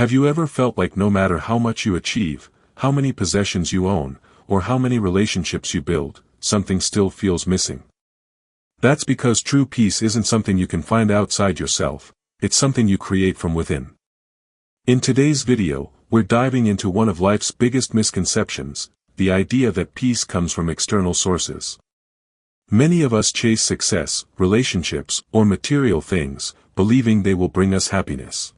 Have you ever felt like no matter how much you achieve, how many possessions you own, or how many relationships you build, something still feels missing? That's because true peace isn't something you can find outside yourself, it's something you create from within. In today's video, we're diving into one of life's biggest misconceptions, the idea that peace comes from external sources. Many of us chase success, relationships, or material things, believing they will bring us happiness.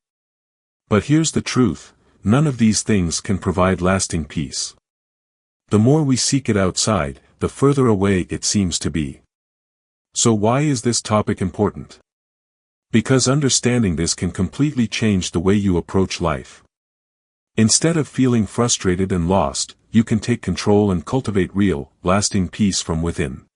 But here's the truth, none of these things can provide lasting peace. The more we seek it outside, the further away it seems to be. So why is this topic important? Because understanding this can completely change the way you approach life. Instead of feeling frustrated and lost, you can take control and cultivate real, lasting peace from within.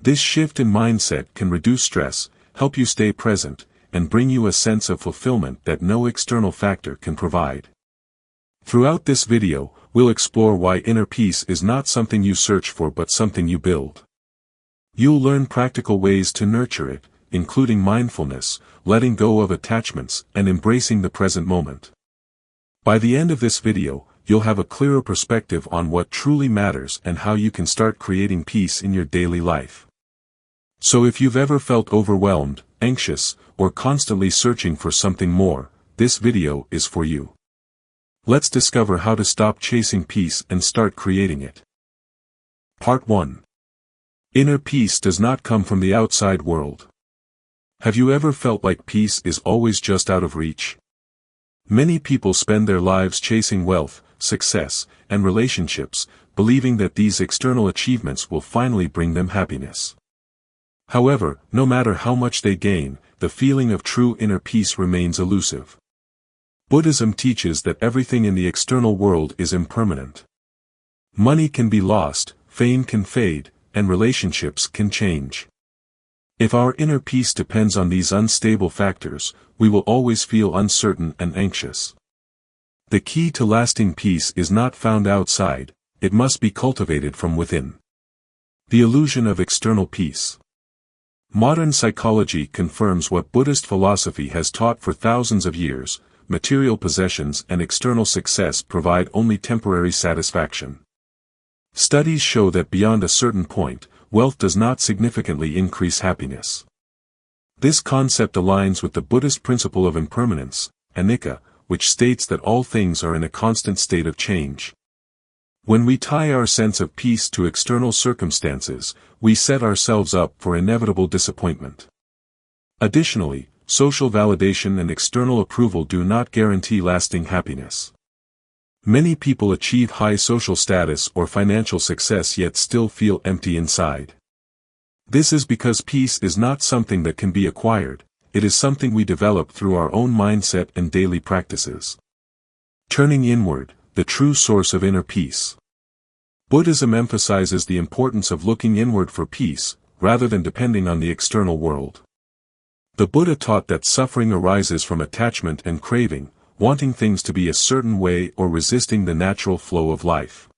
This shift in mindset can reduce stress, help you stay present, and bring you a sense of fulfillment that no external factor can provide. Throughout this video, we'll explore why inner peace is not something you search for but something you build. You'll learn practical ways to nurture it, including mindfulness, letting go of attachments, and embracing the present moment. By the end of this video, you'll have a clearer perspective on what truly matters and how you can start creating peace in your daily life. So if you've ever felt overwhelmed, anxious, or constantly searching for something more, this video is for you. Let's discover how to stop chasing peace and start creating it. Part 1. Inner peace does not come from the outside world. Have you ever felt like peace is always just out of reach? Many people spend their lives chasing wealth, success, and relationships, believing that these external achievements will finally bring them happiness. However, no matter how much they gain, the feeling of true inner peace remains elusive. Buddhism teaches that everything in the external world is impermanent. Money can be lost, fame can fade, and relationships can change. If our inner peace depends on these unstable factors, we will always feel uncertain and anxious. The key to lasting peace is not found outside, it must be cultivated from within. The illusion of external peace. Modern psychology confirms what Buddhist philosophy has taught for thousands of years: material possessions and external success provide only temporary satisfaction. Studies show that beyond a certain point, wealth does not significantly increase happiness. This concept aligns with the Buddhist principle of impermanence, anicca, which states that all things are in a constant state of change. When we tie our sense of peace to external circumstances, we set ourselves up for inevitable disappointment. Additionally, social validation and external approval do not guarantee lasting happiness. Many people achieve high social status or financial success yet still feel empty inside. This is because peace is not something that can be acquired, it is something we develop through our own mindset and daily practices. Turning inward, the true source of inner peace. Buddhism emphasizes the importance of looking inward for peace, rather than depending on the external world. The Buddha taught that suffering arises from attachment and craving, wanting things to be a certain way or resisting the natural flow of life.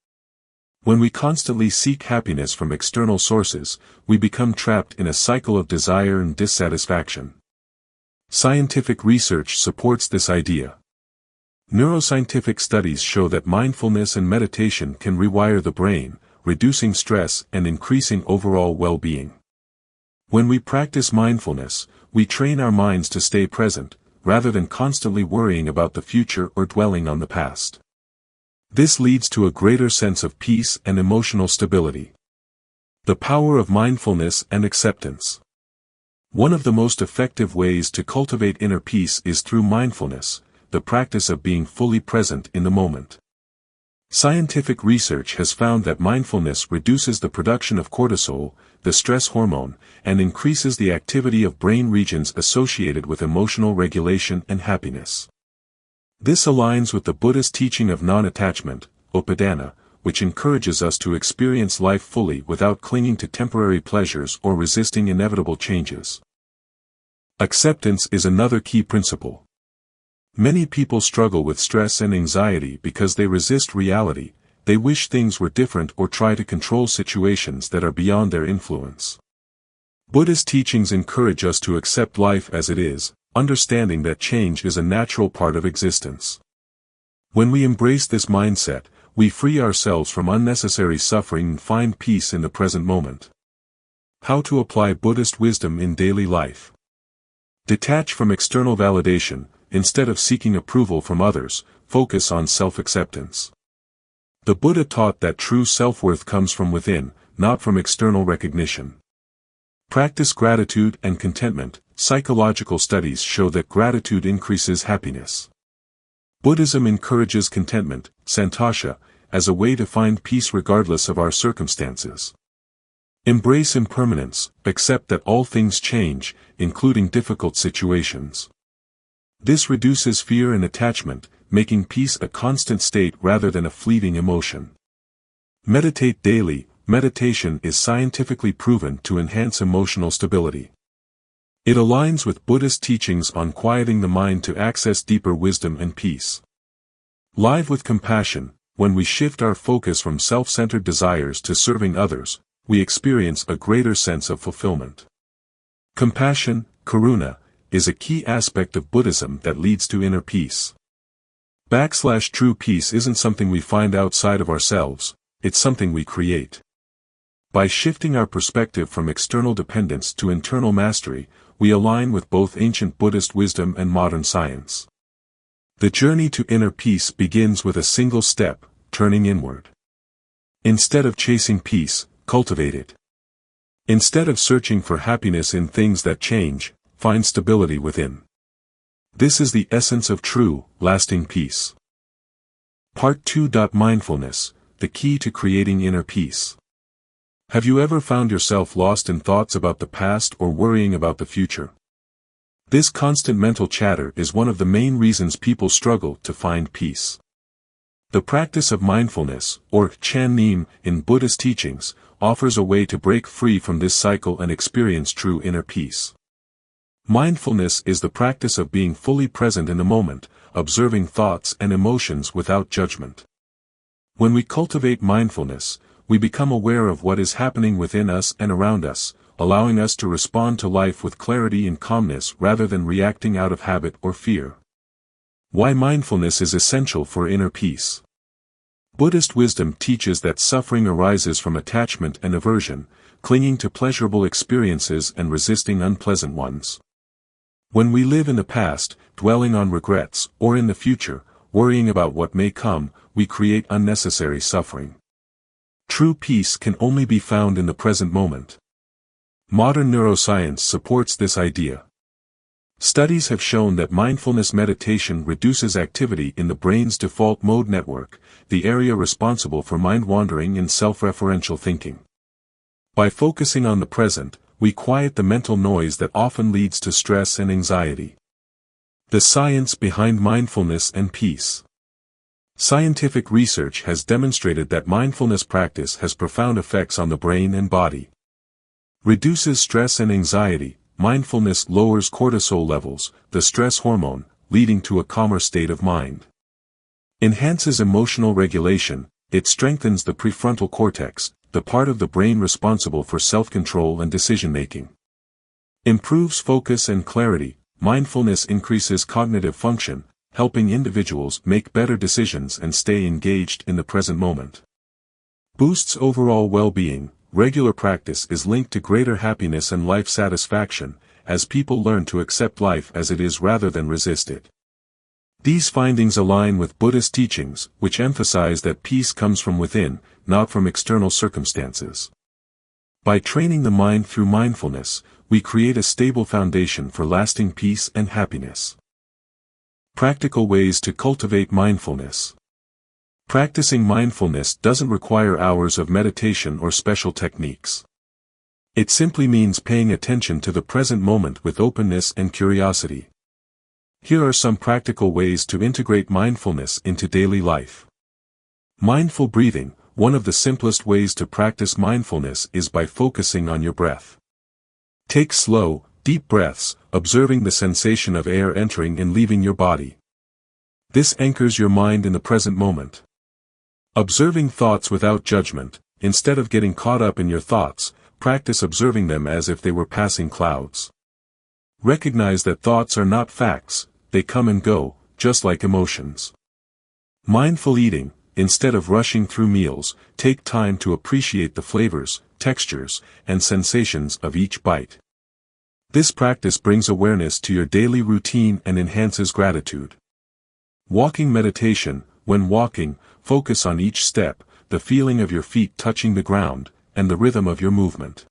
When we constantly seek happiness from external sources, we become trapped in a cycle of desire and dissatisfaction. Scientific research supports this idea. Neuroscientific studies show that mindfulness and meditation can rewire the brain, reducing stress and increasing overall well-being. When we practice mindfulness, we train our minds to stay present, rather than constantly worrying about the future or dwelling on the past. This leads to a greater sense of peace and emotional stability. The power of mindfulness and acceptance. One of the most effective ways to cultivate inner peace is through mindfulness, the practice of being fully present in the moment. Scientific research has found that mindfulness reduces the production of cortisol, the stress hormone, and increases the activity of brain regions associated with emotional regulation and happiness. This aligns with the Buddhist teaching of non-attachment, upadana, which encourages us to experience life fully without clinging to temporary pleasures or resisting inevitable changes. Acceptance is another key principle. Many people struggle with stress and anxiety because they resist reality, they wish things were different or try to control situations that are beyond their influence. Buddhist teachings encourage us to accept life as it is, understanding that change is a natural part of existence. When we embrace this mindset, we free ourselves from unnecessary suffering and find peace in the present moment. How to apply Buddhist wisdom in daily life. Detach from external validation. Instead of seeking approval from others, focus on self-acceptance. The Buddha taught that true self-worth comes from within, not from external recognition. Practice gratitude and contentment. Psychological studies show that gratitude increases happiness. Buddhism encourages contentment, santosha, as a way to find peace regardless of our circumstances. Embrace impermanence. Accept that all things change, including difficult situations. This reduces fear and attachment, making peace a constant state rather than a fleeting emotion. Meditate daily. Meditation is scientifically proven to enhance emotional stability. It aligns with Buddhist teachings on quieting the mind to access deeper wisdom and peace. Live with compassion. When we shift our focus from self-centered desires to serving others, we experience a greater sense of fulfillment. Compassion, karuna, is a key aspect of Buddhism that leads to inner peace. True peace isn't something we find outside of ourselves, it's something we create. By shifting our perspective from external dependence to internal mastery, we align with both ancient Buddhist wisdom and modern science. The journey to inner peace begins with a single step, turning inward. Instead of chasing peace, cultivate it. Instead of searching for happiness in things that change, find stability within. This is the essence of true, lasting peace. Part 2. Mindfulness, the key to creating inner peace. Have you ever found yourself lost in thoughts about the past or worrying about the future? This constant mental chatter is one of the main reasons people struggle to find peace. The practice of mindfulness, or Chan Neem, in Buddhist teachings, offers a way to break free from this cycle and experience true inner peace. Mindfulness is the practice of being fully present in the moment, observing thoughts and emotions without judgment. When we cultivate mindfulness, we become aware of what is happening within us and around us, allowing us to respond to life with clarity and calmness rather than reacting out of habit or fear. Why mindfulness is essential for inner peace. Buddhist wisdom teaches that suffering arises from attachment and aversion, clinging to pleasurable experiences and resisting unpleasant ones. When we live in the past, dwelling on regrets, or in the future, worrying about what may come, we create unnecessary suffering. True peace can only be found in the present moment. Modern neuroscience supports this idea. Studies have shown that mindfulness meditation reduces activity in the brain's default mode network, the area responsible for mind-wandering and self-referential thinking. By focusing on the present, we quiet the mental noise that often leads to stress and anxiety. The science behind mindfulness and peace. Scientific research has demonstrated that mindfulness practice has profound effects on the brain and body. Reduces stress and anxiety. Mindfulness lowers cortisol levels, the stress hormone, leading to a calmer state of mind. Enhances emotional regulation. It strengthens the prefrontal cortex, the part of the brain responsible for self-control and decision-making. Improves focus and clarity. Mindfulness increases cognitive function, helping individuals make better decisions and stay engaged in the present moment. Boosts overall well-being. Regular practice is linked to greater happiness and life satisfaction, as people learn to accept life as it is rather than resist it. These findings align with Buddhist teachings, which emphasize that peace comes from within, not from external circumstances. By training the mind through mindfulness, we create a stable foundation for lasting peace and happiness. Practical ways to cultivate mindfulness. Practicing mindfulness doesn't require hours of meditation or special techniques. It simply means paying attention to the present moment with openness and curiosity. Here are some practical ways to integrate mindfulness into daily life. Mindful breathing. One of the simplest ways to practice mindfulness is by focusing on your breath. Take slow, deep breaths, observing the sensation of air entering and leaving your body. This anchors your mind in the present moment. Observing thoughts without judgment. Instead of getting caught up in your thoughts, practice observing them as if they were passing clouds. Recognize that thoughts are not facts, they come and go, just like emotions. Mindful eating, instead of rushing through meals, take time to appreciate the flavors, textures, and sensations of each bite. This practice brings awareness to your daily routine and enhances gratitude. Walking meditation, when walking, focus on each step, the feeling of your feet touching the ground, and the rhythm of your movement.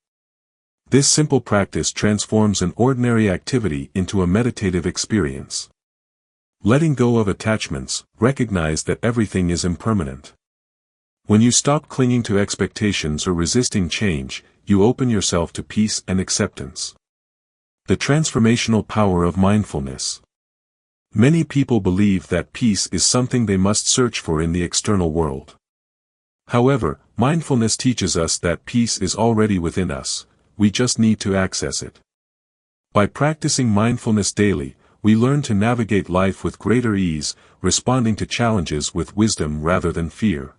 This simple practice transforms an ordinary activity into a meditative experience. Letting go of attachments, recognize that everything is impermanent. When you stop clinging to expectations or resisting change, you open yourself to peace and acceptance. The transformational power of mindfulness. Many people believe that peace is something they must search for in the external world. However, mindfulness teaches us that peace is already within us, we just need to access it. By practicing mindfulness daily, we learn to navigate life with greater ease, responding to challenges with wisdom rather than fear.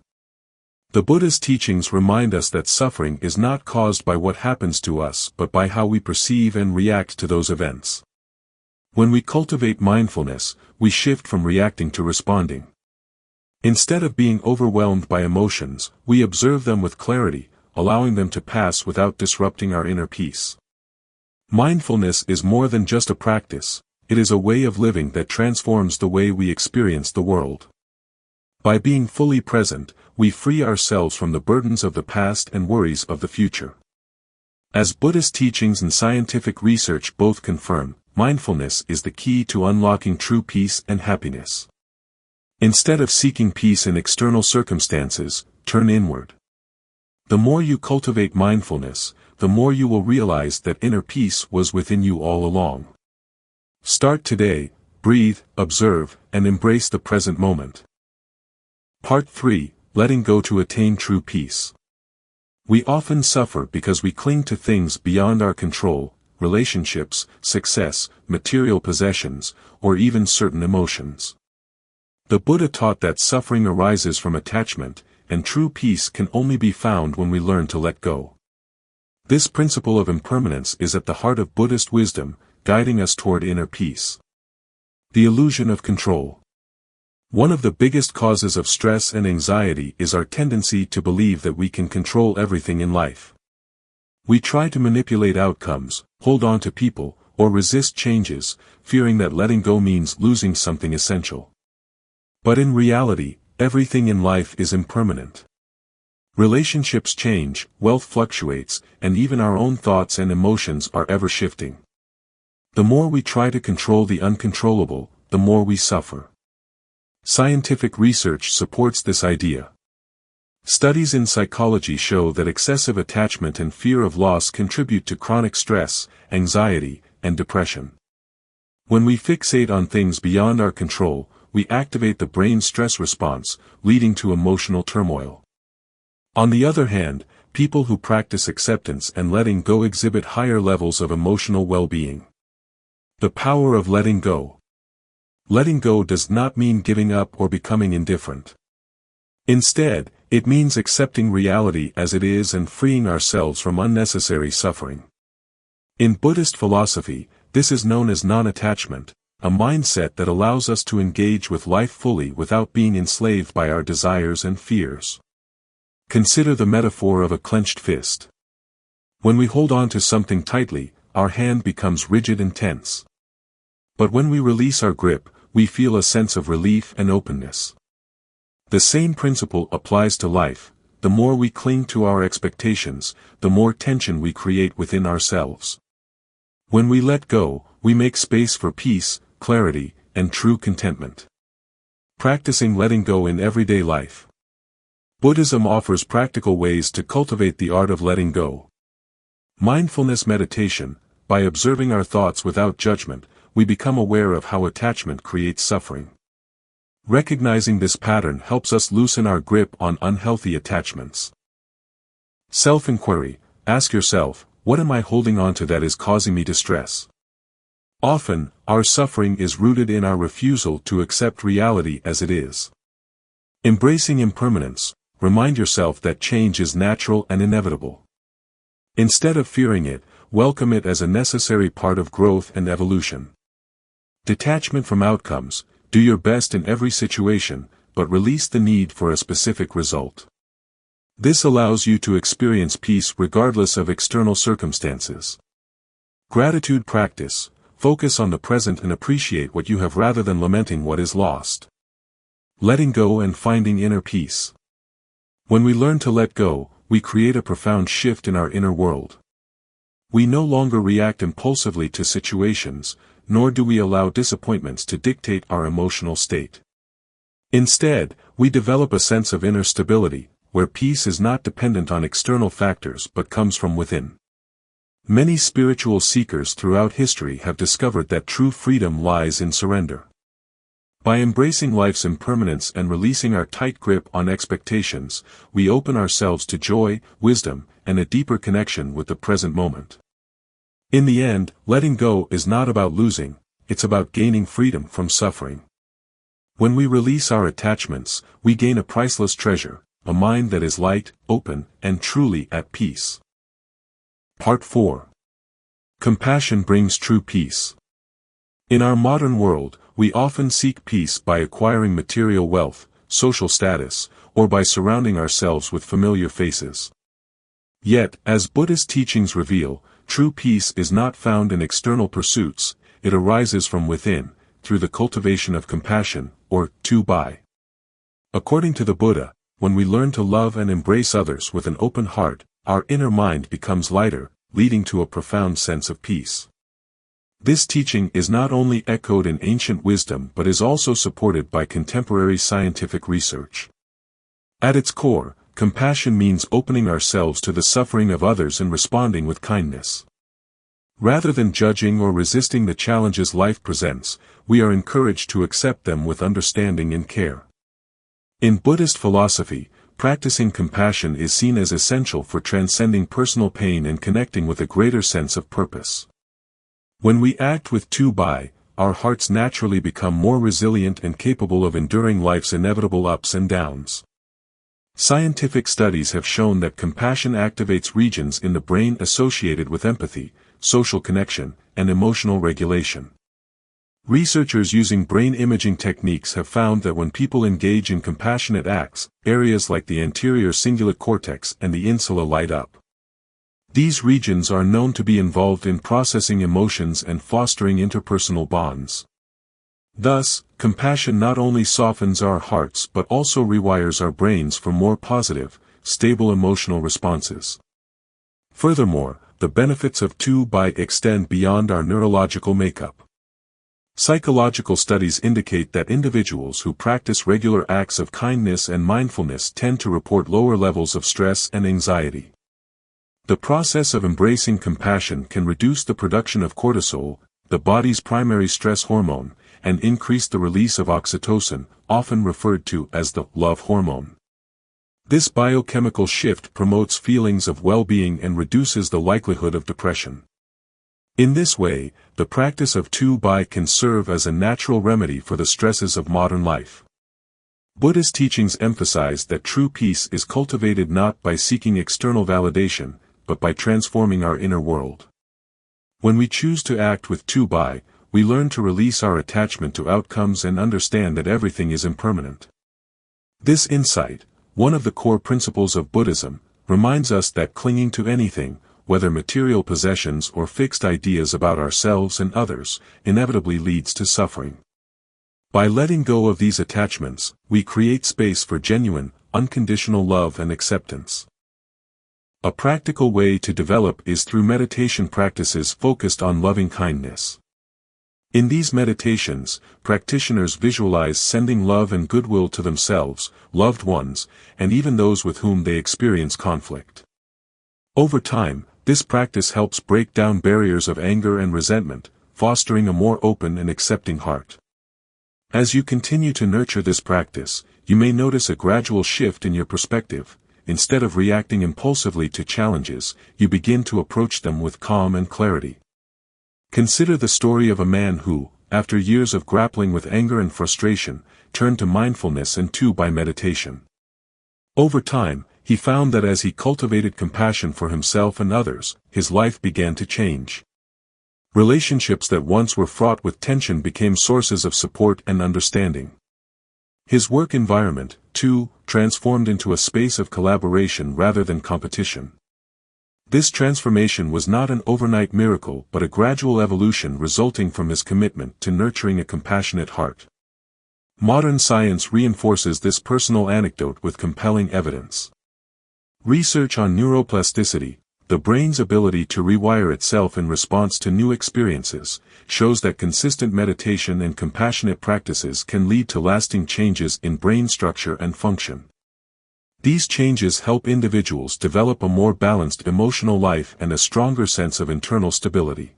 The Buddha's teachings remind us that suffering is not caused by what happens to us but by how we perceive and react to those events. When we cultivate mindfulness, we shift from reacting to responding. Instead of being overwhelmed by emotions, we observe them with clarity, allowing them to pass without disrupting our inner peace. Mindfulness is more than just a practice, it is a way of living that transforms the way we experience the world. By being fully present, we free ourselves from the burdens of the past and worries of the future. As Buddhist teachings and scientific research both confirm, mindfulness is the key to unlocking true peace and happiness. Instead of seeking peace in external circumstances, turn inward. The more you cultivate mindfulness, the more you will realize that inner peace was within you all along. Start today, breathe, observe, and embrace the present moment. Part 3, Letting Go to Attain True Peace. We often suffer because we cling to things beyond our control, relationships, success, material possessions, or even certain emotions. The Buddha taught that suffering arises from attachment, and true peace can only be found when we learn to let go. This principle of impermanence is at the heart of Buddhist wisdom, guiding us toward inner peace. The illusion of control. One of the biggest causes of stress and anxiety is our tendency to believe that we can control everything in life. We try to manipulate outcomes, hold on to people, or resist changes, fearing that letting go means losing something essential. But in reality, everything in life is impermanent. Relationships change, wealth fluctuates, and even our own thoughts and emotions are ever shifting. The more we try to control the uncontrollable, the more we suffer. Scientific research supports this idea. Studies in psychology show that excessive attachment and fear of loss contribute to chronic stress, anxiety, and depression. When we fixate on things beyond our control, we activate the brain's stress response, leading to emotional turmoil. On the other hand, people who practice acceptance and letting go exhibit higher levels of emotional well-being. The power of letting go. Letting go does not mean giving up or becoming indifferent. Instead, it means accepting reality as it is and freeing ourselves from unnecessary suffering. In Buddhist philosophy, this is known as non-attachment, a mindset that allows us to engage with life fully without being enslaved by our desires and fears. Consider the metaphor of a clenched fist. When we hold on to something tightly, our hand becomes rigid and tense. But when we release our grip, we feel a sense of relief and openness. The same principle applies to life. The more we cling to our expectations, the more tension we create within ourselves. When we let go, we make space for peace, clarity, and true contentment. Practicing letting go in everyday life. Buddhism offers practical ways to cultivate the art of letting go. Mindfulness meditation. By observing our thoughts without judgment, we become aware of how attachment creates suffering. Recognizing this pattern helps us loosen our grip on unhealthy attachments. Self-inquiry. Ask yourself, what am I holding on to that is causing me distress? Often, our suffering is rooted in our refusal to accept reality as it is. Embracing impermanence. Remind yourself that change is natural and inevitable. Instead of fearing it, welcome it as a necessary part of growth and evolution. Detachment from outcomes: do your best in every situation, but release the need for a specific result. This allows you to experience peace regardless of external circumstances. Gratitude practice: focus on the present and appreciate what you have rather than lamenting what is lost. Letting go and finding inner peace. When we learn to let go, we create a profound shift in our inner world. We no longer react impulsively to situations, nor do we allow disappointments to dictate our emotional state. Instead, we develop a sense of inner stability, where peace is not dependent on external factors but comes from within. Many spiritual seekers throughout history have discovered that true freedom lies in surrender. By embracing life's impermanence and releasing our tight grip on expectations, we open ourselves to joy, wisdom, and a deeper connection with the present moment. In the end, letting go is not about losing, it's about gaining freedom from suffering. When we release our attachments, we gain a priceless treasure, a mind that is light, open, and truly at peace. Part 4. Compassion brings true peace. In our modern world, we often seek peace by acquiring material wealth, social status, or by surrounding ourselves with familiar faces. Yet, as Buddhist teachings reveal, true peace is not found in external pursuits, it arises from within, through the cultivation of compassion, or tu-bai. According to the Buddha, when we learn to love and embrace others with an open heart, our inner mind becomes lighter, leading to a profound sense of peace. This teaching is not only echoed in ancient wisdom but is also supported by contemporary scientific research. At its core, compassion means opening ourselves to the suffering of others and responding with kindness. Rather than judging or resisting the challenges life presents, we are encouraged to accept them with understanding and care. In Buddhist philosophy, practicing compassion is seen as essential for transcending personal pain and connecting with a greater sense of purpose. When we act with tu-bai, our hearts naturally become more resilient and capable of enduring life's inevitable ups and downs. Scientific studies have shown that compassion activates regions in the brain associated with empathy, social connection, and emotional regulation. Researchers using brain imaging techniques have found that when people engage in compassionate acts, areas like the anterior cingulate cortex and the insula light up. These regions are known to be involved in processing emotions and fostering interpersonal bonds. Thus, compassion not only softens our hearts but also rewires our brains for more positive, stable emotional responses. Furthermore, the benefits of tu-bai extend beyond our neurological makeup. Psychological studies indicate that individuals who practice regular acts of kindness and mindfulness tend to report lower levels of stress and anxiety. The process of embracing compassion can reduce the production of cortisol, the body's primary stress hormone, and increase the release of oxytocin, often referred to as the love hormone. This biochemical shift promotes feelings of well-being and reduces the likelihood of depression. In this way, the practice of tu-bai can serve as a natural remedy for the stresses of modern life. Buddhist teachings emphasize that true peace is cultivated not by seeking external validation, but by transforming our inner world. When we choose to act with tu-bai, we learn to release our attachment to outcomes and understand that everything is impermanent. This insight, one of the core principles of Buddhism, reminds us that clinging to anything, whether material possessions or fixed ideas about ourselves and others, inevitably leads to suffering. By letting go of these attachments, we create space for genuine, unconditional love and acceptance. A practical way to develop is through meditation practices focused on loving kindness. In these meditations, practitioners visualize sending love and goodwill to themselves, loved ones, and even those with whom they experience conflict. Over time, this practice helps break down barriers of anger and resentment, fostering a more open and accepting heart. As you continue to nurture this practice, you may notice a gradual shift in your perspective. Instead of reacting impulsively to challenges, you begin to approach them with calm and clarity. Consider the story of a man who, after years of grappling with anger and frustration, turned to mindfulness and tu-bai meditation. Over time, he found that as he cultivated compassion for himself and others, his life began to change. Relationships that once were fraught with tension became sources of support and understanding. His work environment, too, transformed into a space of collaboration rather than competition. This transformation was not an overnight miracle but a gradual evolution resulting from his commitment to nurturing a compassionate heart. Modern science reinforces this personal anecdote with compelling evidence. Research on neuroplasticity, the brain's ability to rewire itself in response to new experiences, shows that consistent meditation and compassionate practices can lead to lasting changes in brain structure and function. These changes help individuals develop a more balanced emotional life and a stronger sense of internal stability.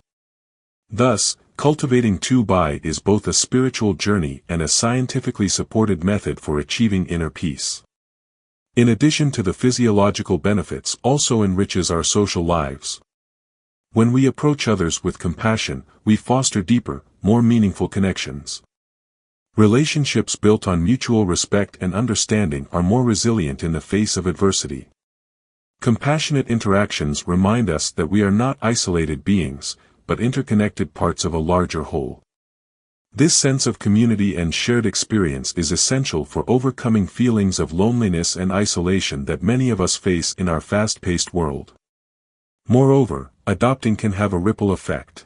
Thus, cultivating 2 is both a spiritual journey and a scientifically supported method for achieving inner peace. In addition to the physiological benefits, also enriches our social lives. When we approach others with compassion, we foster deeper, more meaningful connections. Relationships built on mutual respect and understanding are more resilient in the face of adversity. Compassionate interactions remind us that we are not isolated beings, but interconnected parts of a larger whole. This sense of community and shared experience is essential for overcoming feelings of loneliness and isolation that many of us face in our fast-paced world. Moreover, adopting can have a ripple effect.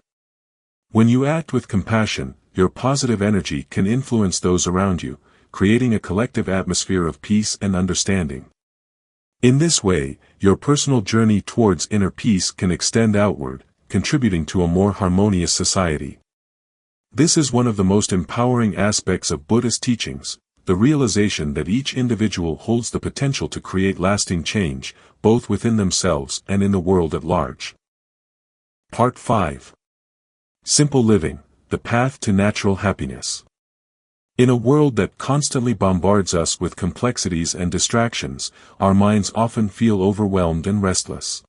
When you act with compassion, your positive energy can influence those around you, creating a collective atmosphere of peace and understanding. In this way, your personal journey towards inner peace can extend outward, contributing to a more harmonious society. This is one of the most empowering aspects of Buddhist teachings, the realization that each individual holds the potential to create lasting change, both within themselves and in the world at large. Part 5. Simple Living, the Path to Natural Happiness. In a world that constantly bombards us with complexities and distractions, our minds often feel overwhelmed and restless.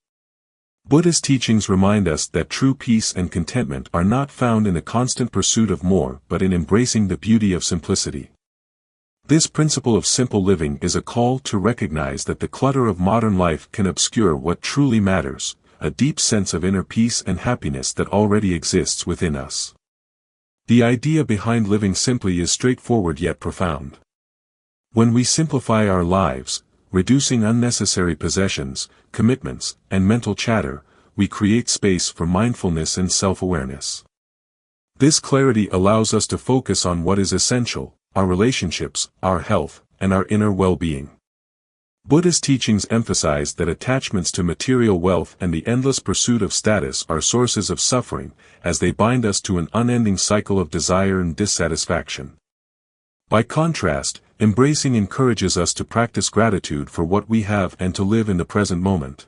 Buddhist teachings remind us that true peace and contentment are not found in the constant pursuit of more but in embracing the beauty of simplicity. This principle of simple living is a call to recognize that the clutter of modern life can obscure what truly matters, a deep sense of inner peace and happiness that already exists within us. The idea behind living simply is straightforward yet profound. When we simplify our lives, reducing unnecessary possessions, commitments, and mental chatter, we create space for mindfulness and self-awareness. This clarity allows us to focus on what is essential: our relationships, our health, and our inner well-being. Buddhist teachings emphasize that attachments to material wealth and the endless pursuit of status are sources of suffering, as they bind us to an unending cycle of desire and dissatisfaction. By contrast, embracing encourages us to practice gratitude for what we have and to live in the present moment.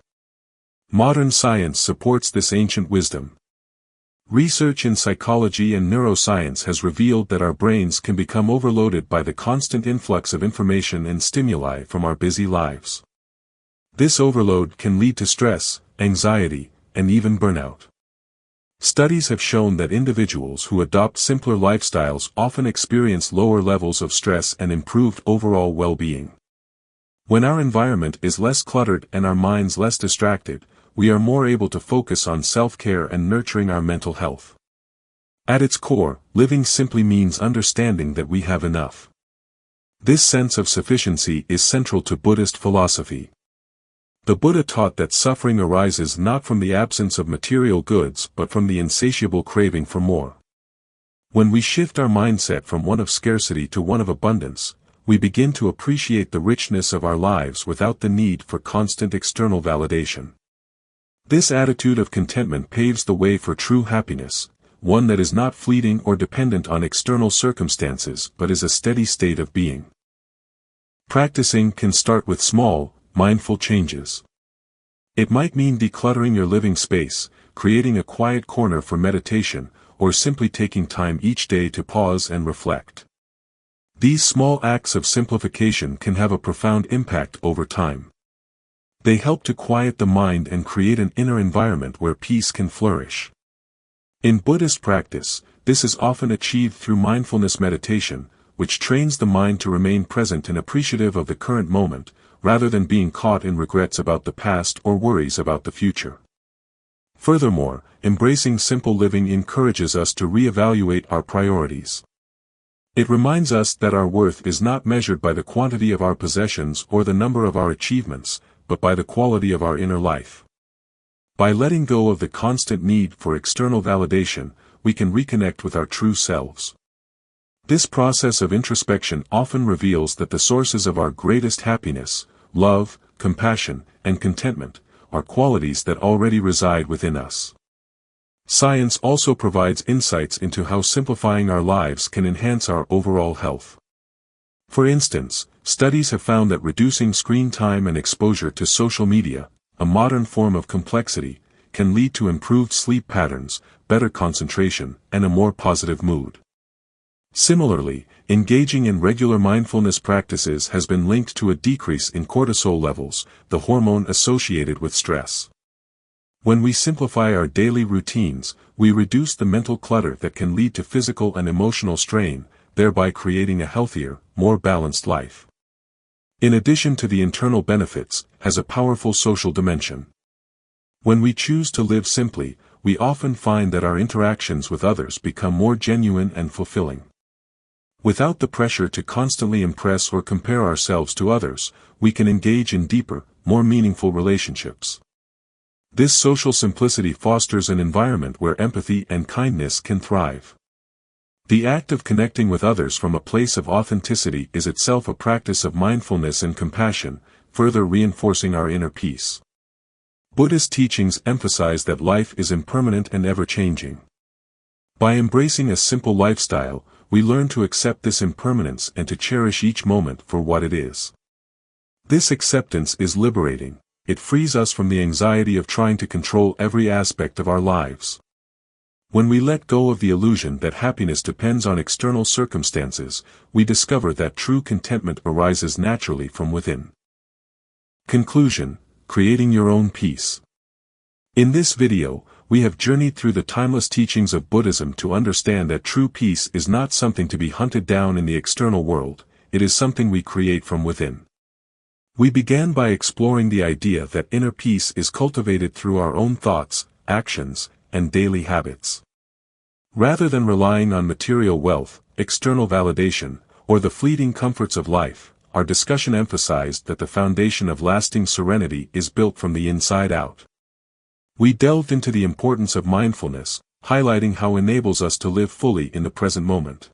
Modern science supports this ancient wisdom. Research in psychology and neuroscience has revealed that our brains can become overloaded by the constant influx of information and stimuli from our busy lives. This overload can lead to stress, anxiety, and even burnout. Studies have shown that individuals who adopt simpler lifestyles often experience lower levels of stress and improved overall well-being. When our environment is less cluttered and our minds less distracted, we are more able to focus on self-care and nurturing our mental health. At its core, living simply means understanding that we have enough. This sense of sufficiency is central to Buddhist philosophy. The Buddha taught that suffering arises not from the absence of material goods but from the insatiable craving for more. When we shift our mindset from one of scarcity to one of abundance, we begin to appreciate the richness of our lives without the need for constant external validation. This attitude of contentment paves the way for true happiness, one that is not fleeting or dependent on external circumstances but is a steady state of being. Practicing can start with small, mindful changes. It might mean decluttering your living space, creating a quiet corner for meditation, or simply taking time each day to pause and reflect. These small acts of simplification can have a profound impact over time. They help to quiet the mind and create an inner environment where peace can flourish. In Buddhist practice, this is often achieved through mindfulness meditation, which trains the mind to remain present and appreciative of the current moment, rather than being caught in regrets about the past or worries about the future. Furthermore, embracing simple living encourages us to reevaluate our priorities. It reminds us that our worth is not measured by the quantity of our possessions or the number of our achievements, but by the quality of our inner life. By letting go of the constant need for external validation, we can reconnect with our true selves. This process of introspection often reveals that the sources of our greatest happiness, love, compassion, and contentment, are qualities that already reside within us. Science also provides insights into how simplifying our lives can enhance our overall health. For instance, studies have found that reducing screen time and exposure to social media, a modern form of complexity, can lead to improved sleep patterns, better concentration, and a more positive mood. Similarly, engaging in regular mindfulness practices has been linked to a decrease in cortisol levels, the hormone associated with stress. When we simplify our daily routines, we reduce the mental clutter that can lead to physical and emotional strain, thereby creating a healthier, more balanced life. In addition to the internal benefits, has a powerful social dimension. When we choose to live simply, we often find that our interactions with others become more genuine and fulfilling. Without the pressure to constantly impress or compare ourselves to others, we can engage in deeper, more meaningful relationships. This social simplicity fosters an environment where empathy and kindness can thrive. The act of connecting with others from a place of authenticity is itself a practice of mindfulness and compassion, further reinforcing our inner peace. Buddhist teachings emphasize that life is impermanent and ever-changing. By embracing a simple lifestyle, we learn to accept this impermanence and to cherish each moment for what it is. This acceptance is liberating. It frees us from the anxiety of trying to control every aspect of our lives. When we let go of the illusion that happiness depends on external circumstances, we discover that true contentment arises naturally from within. Conclusion: creating your own peace. In this video, we have journeyed through the timeless teachings of Buddhism to understand that true peace is not something to be hunted down in the external world, it is something we create from within. We began by exploring the idea that inner peace is cultivated through our own thoughts, actions, and daily habits. Rather than relying on material wealth, external validation, or the fleeting comforts of life, our discussion emphasized that the foundation of lasting serenity is built from the inside out. We delved into the importance of mindfulness, highlighting how it enables us to live fully in the present moment.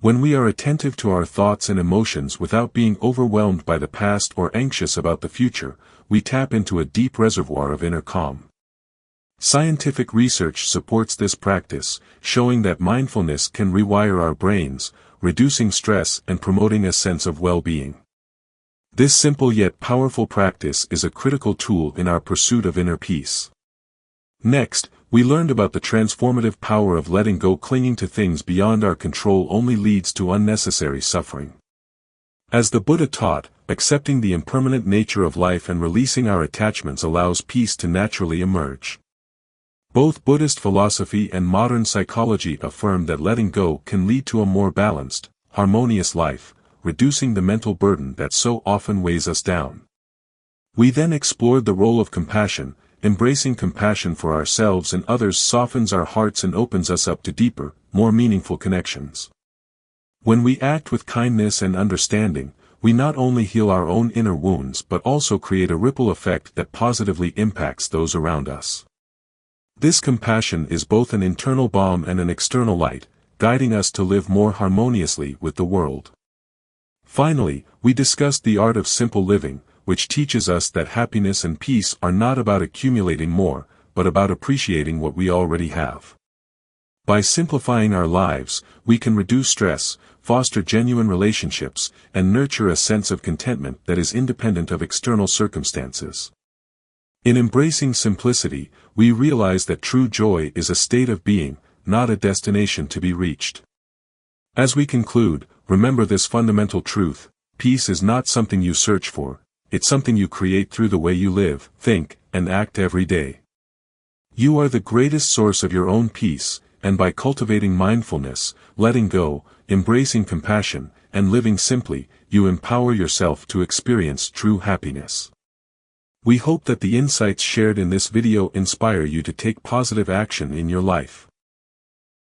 When we are attentive to our thoughts and emotions without being overwhelmed by the past or anxious about the future, we tap into a deep reservoir of inner calm. Scientific research supports this practice, showing that mindfulness can rewire our brains, reducing stress and promoting a sense of well-being. This simple yet powerful practice is a critical tool in our pursuit of inner peace. Next, we learned about the transformative power of letting go. Clinging to things beyond our control only leads to unnecessary suffering. As the Buddha taught, accepting the impermanent nature of life and releasing our attachments allows peace to naturally emerge. Both Buddhist philosophy and modern psychology affirm that letting go can lead to a more balanced, harmonious life, reducing the mental burden that so often weighs us down. We then explored the role of compassion. Embracing compassion for ourselves and others softens our hearts and opens us up to deeper, more meaningful connections. When we act with kindness and understanding, we not only heal our own inner wounds but also create a ripple effect that positively impacts those around us. This compassion is both an internal balm and an external light, guiding us to live more harmoniously with the world. Finally, we discussed the art of simple living, which teaches us that happiness and peace are not about accumulating more, but about appreciating what we already have. By simplifying our lives, we can reduce stress, foster genuine relationships, and nurture a sense of contentment that is independent of external circumstances. In embracing simplicity, we realize that true joy is a state of being, not a destination to be reached. As we conclude, remember this fundamental truth: peace is not something you search for, it's something you create through the way you live, think, and act every day. You are the greatest source of your own peace, and by cultivating mindfulness, letting go, embracing compassion, and living simply, you empower yourself to experience true happiness. We hope that the insights shared in this video inspire you to take positive action in your life.